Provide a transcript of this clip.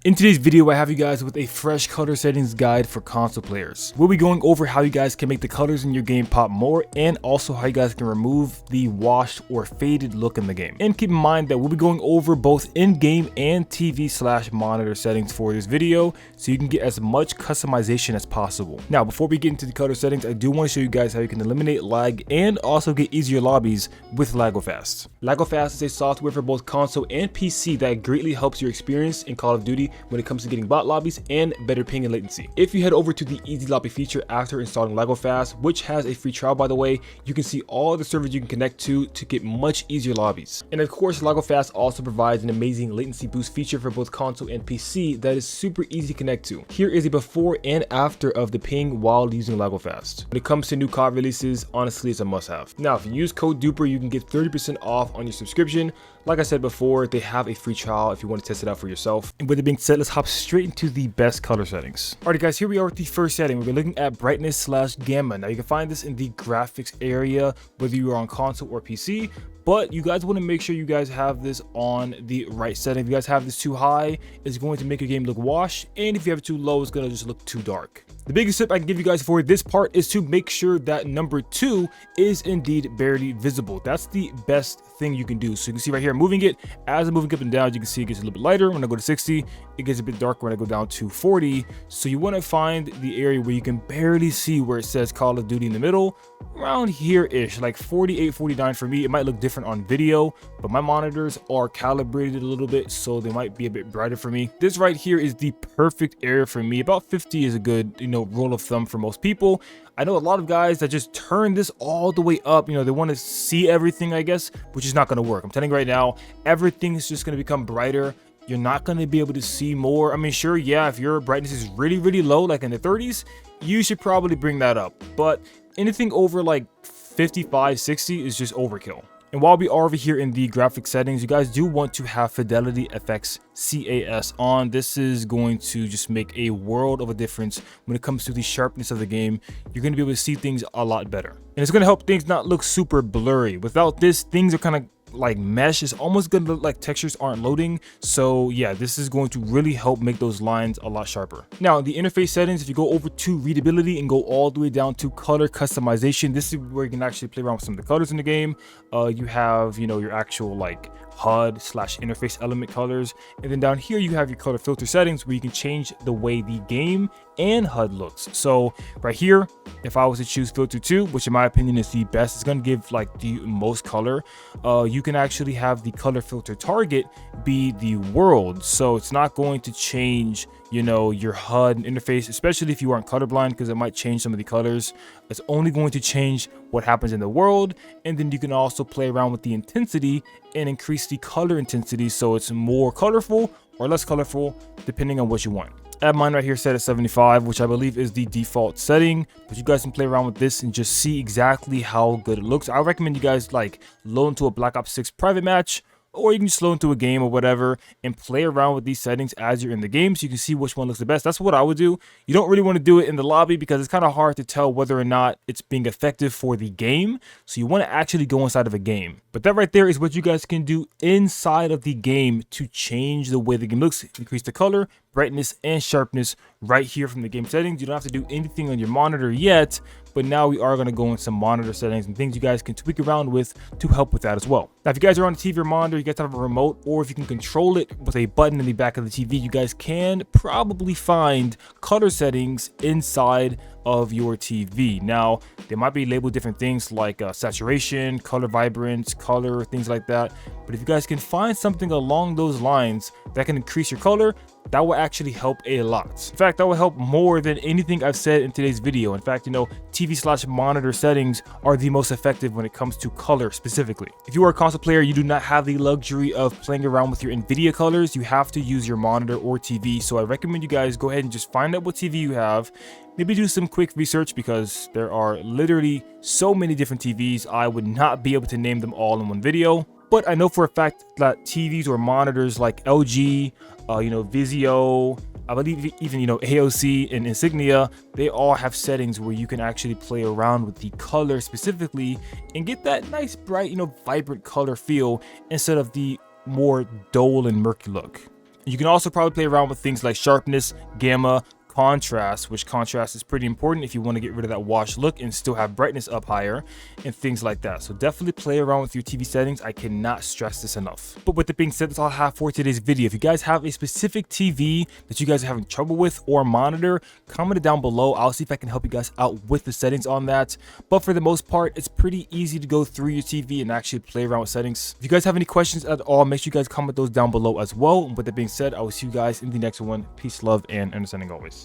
In today's video, I have you guys with a fresh color settings guide for console players. We'll be going over how you guys can make the colors in your game pop more, and also how you guys can remove the washed or faded look in the game. And keep in mind that we'll be going over both in-game and TV/monitor settings for this video, so you can get as much customization as possible. Now, before we get into the color settings, I do want to show you guys how you can eliminate lag and also get easier lobbies with LagoFast. LagoFast is a software for both console and PC that greatly helps your experience in Call of Duty when it comes to getting bot lobbies and better ping and latency. If you head over to the easy lobby feature after installing LagoFast, which has a free trial by the way, you can see all the servers you can connect to get much easier lobbies. And of course, LagoFast also provides an amazing latency boost feature for both console and PC that is super easy to connect to. Here is a before and after of the ping while using LagoFast. When it comes to new COD releases, honestly, it's a must-have. Now, if you use code DUPER, you can get 30% off on your subscription. Like I said before, they have a free trial if you want to test it out for yourself. And with it being said, let's hop straight into the best color settings. Alright guys, here we are with the first setting. We're looking at brightness/gamma. Now you can find this in the graphics area, whether you are on console or PC. But you guys want to make sure you guys have this on the right setting. If you guys have this too high, it's going to make your game look washed. And if you have it too low, it's going to just look too dark. The biggest tip I can give you guys for this part is to make sure that number 2 is indeed barely visible. That's the best thing you can do. So you can see right here, moving it, as I'm moving up and down, you can see it gets a little bit lighter. When I go to 60, it gets a bit darker when I go down to 40. So you want to find the area where you can barely see where it says Call of Duty in the middle, around here-ish, like 48, 49 for me. It might look different on video, but my monitors are calibrated a little bit, so they might be a bit brighter for me. This right here is the perfect area for me. About 50 is a good, rule of thumb for most people. I know a lot of guys that just turn this all the way up. They want to see everything, I guess, which is not going to work. I'm telling you right now, everything is just going to become brighter. You're not going to be able to see more. I mean, sure, yeah, if your brightness is really, really low, like in the 30s, you should probably bring that up. But anything over like 55, 60 is just overkill. And while we are over here in the graphic settings, you guys do want to have Fidelity FX CAS on. This is going to just make a world of a difference when it comes to the sharpness of the game. You're going to be able to see things a lot better. And it's going to help things not look super blurry. Without this, things are kind of like mesh. It's almost gonna look like textures aren't loading. So yeah, this is going to really help make those lines a lot sharper. Now in the interface settings, if you go over to readability and go all the way down to color customization, this is where you can actually play around with some of the colors in the game. You have your actual like HUD/interface element colors, and then down here you have your color filter settings where you can change the way the game and HUD looks. So right here, if I was to choose filter 2, which in my opinion is the best, it's going to give like the most color. You can actually have the color filter target be the world, so it's not going to change your HUD and interface, especially if you aren't colorblind, because it might change some of the colors. It's only going to change what happens in the world. And then you can also play around with the intensity and increase the color intensity so it's more colorful or less colorful depending on what you want. I have mine right here set at 75, which I believe is the default setting, but you guys can play around with this and just see exactly how good it looks. I recommend you guys like load into a Black Ops 6 private match, or you can just load into a game or whatever and play around with these settings as you're in the game so you can see which one looks the best. That's what I would do. You don't really want to do it in the lobby because it's kind of hard to tell whether or not it's being effective for the game. So you want to actually go inside of a game. But that right there is what you guys can do inside of the game to change the way the game looks, increase the color, brightness, and sharpness right here from the game settings. You don't have to do anything on your monitor yet, but now we are going to go in some monitor settings and things you guys can tweak around with to help with that as well. Now, if you guys are on a TV or monitor, you guys have a remote, or if you can control it with a button in the back of the TV, you guys can probably find color settings inside of your TV. Now, they might be labeled different things like saturation, color vibrance, color, things like that. But if you guys can find something along those lines that can increase your color, that will actually help a lot. In fact, that will help more than anything I've said in today's video. In fact, TV/monitor settings are the most effective when it comes to color specifically. If you are a console player, you do not have the luxury of playing around with your NVIDIA colors. You have to use your monitor or TV. So I recommend you guys go ahead and just find out what TV you have. Maybe do some quick research because there are literally so many different TVs. I would not be able to name them all in one video. But I know for a fact that TVs or monitors like LG, Vizio, I believe even AOC and Insignia, they all have settings where you can actually play around with the color specifically and get that nice bright, vibrant color feel instead of the more dull and murky look. You can also probably play around with things like sharpness, gamma, contrast, which contrast is pretty important if you want to get rid of that washed look and still have brightness up higher and things like that. So definitely play around with your TV settings. I cannot stress this enough. But with that being said, that's all I have for today's video. If you guys have a specific TV that you guys are having trouble with or monitor, comment it down below. I'll see if I can help you guys out with the settings on that. But for the most part, it's pretty easy to go through your TV and actually play around with settings. If you guys have any questions at all, make sure you guys comment those down below as well. And with that being said, I will see you guys in the next one. Peace, love, and understanding always.